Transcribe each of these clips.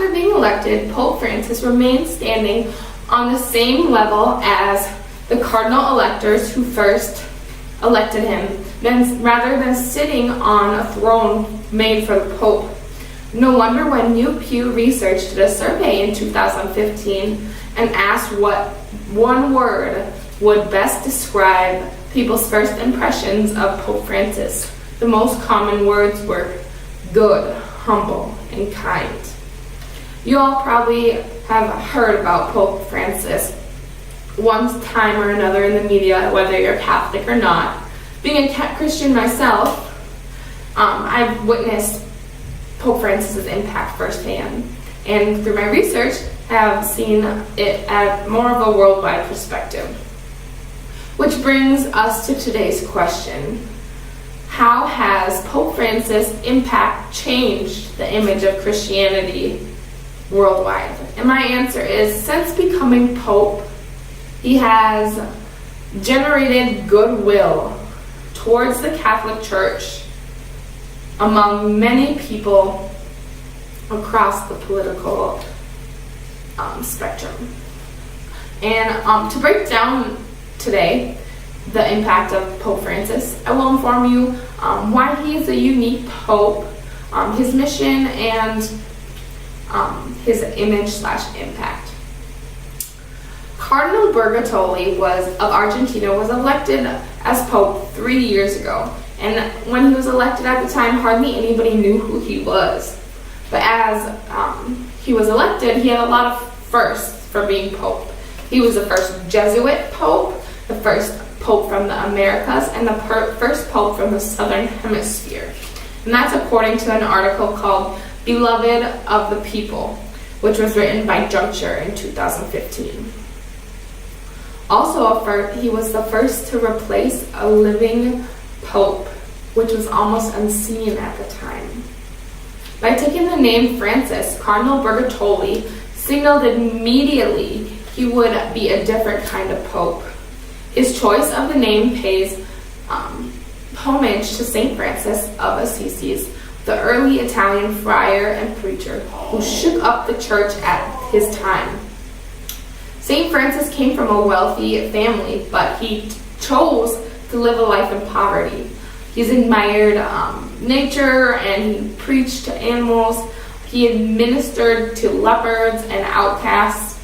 after being elected, Pope Francis remained standing on the same level as the cardinal electors who first elected him, rather than sitting on a throne made for the Pope. No wonder when New Pew Research did a survey in 2015 and asked what one word would best describe people's first impressions of Pope Francis, the most common words were good, humble, and kind. You all probably have heard about Pope Francis one time or another in the media, whether you're Catholic or not. Being a Christian myself, I've witnessed Pope Francis's impact firsthand, and through my research, have seen it at more of a worldwide perspective. Which brings us to today's question. How has Pope Francis' impact changed the image of Christianity worldwide? And my answer is, since becoming Pope, he has generated goodwill towards the Catholic Church among many people across the political spectrum. And to break down today the impact of Pope Francis, I will inform you why he is a unique pope, his mission, and his image/impact. Cardinal Bergottoli of Argentina was elected as Pope 3 years ago, and when he was elected at the time, hardly anybody knew who he was. But as he was elected, he had a lot of firsts for being Pope. He was the first Jesuit Pope, the first Pope from the Americas, and the first Pope from the Southern Hemisphere. And that's according to an article called Beloved of the People, which was written by Juncture in 2015. Also, he was the first to replace a living Pope, which was almost unseen at the time. By taking the name Francis, Cardinal Bergottoli signaled immediately he would be a different kind of Pope. His choice of the name pays homage to Saint Francis of Assisi, the early Italian friar and preacher who shook up the church at his time. Saint Francis came from a wealthy family, but he chose to live a life in poverty. He's admired nature, and he preached to animals. He administered to lepers and outcasts.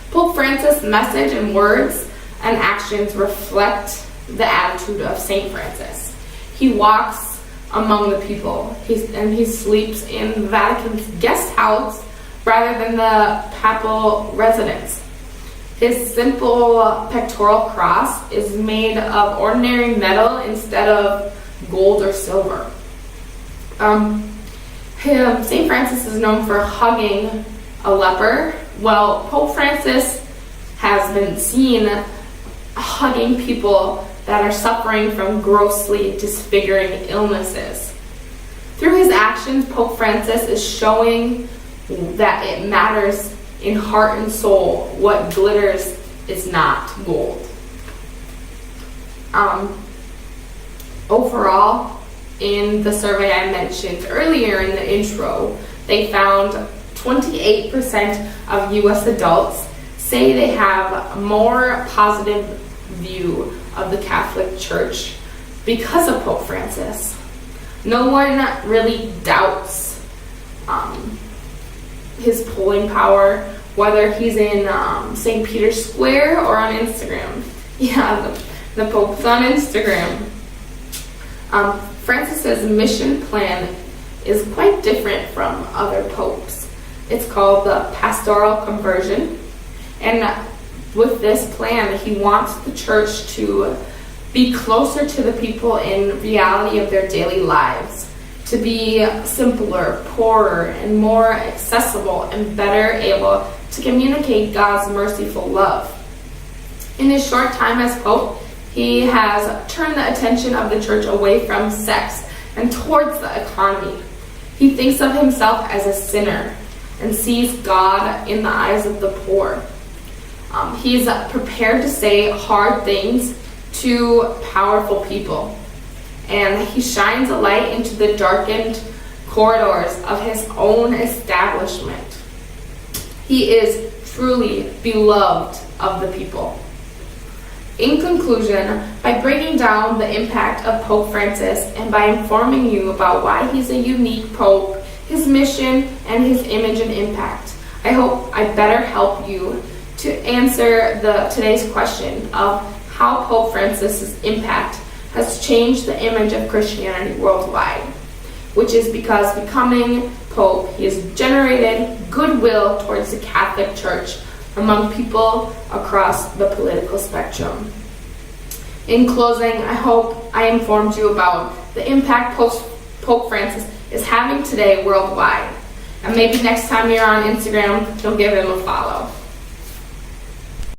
Pope Francis' message and words and actions reflect the attitude of Saint Francis. He walks among the people, and he sleeps in the Vatican's guest house rather than the papal residence. His simple pectoral cross is made of ordinary metal instead of gold or silver. St. Francis is known for hugging a leper. Well, Pope Francis has been seen hugging people that are suffering from grossly disfiguring illnesses. Through his actions, Pope Francis is showing that it matters in heart and soul. What glitters is not gold. Overall, in the survey I mentioned earlier in the intro, they found 28% of U.S. adults say they have a more positive view of the Catholic Church because of Pope Francis. No one really doubts his polling power, whether he's in St. Peter's Square or on Instagram. Yeah, the Pope's on Instagram. Francis's mission plan is quite different from other popes. It's called the Pastoral Conversion, and with this plan, he wants the church to be closer to the people in reality of their daily lives, to be simpler, poorer, and more accessible, and better able to communicate God's merciful love. In his short time as Pope, he has turned the attention of the church away from sex and towards the economy. He thinks of himself as a sinner and sees God in the eyes of the poor. He's prepared to say hard things to powerful people, and he shines a light into the darkened corridors of his own establishment. He is truly beloved of the people. In conclusion, by breaking down the impact of Pope Francis and by informing you about why he's a unique pope, his mission, and his image and impact, I hope I better help you to answer today's question of how Pope Francis's impact has changed the image of Christianity worldwide, which is because becoming Pope, he has generated goodwill towards the Catholic Church among people across the political spectrum. In closing, I hope I informed you about the impact Pope Francis is having today worldwide. And maybe next time you're on Instagram, you'll give him a follow.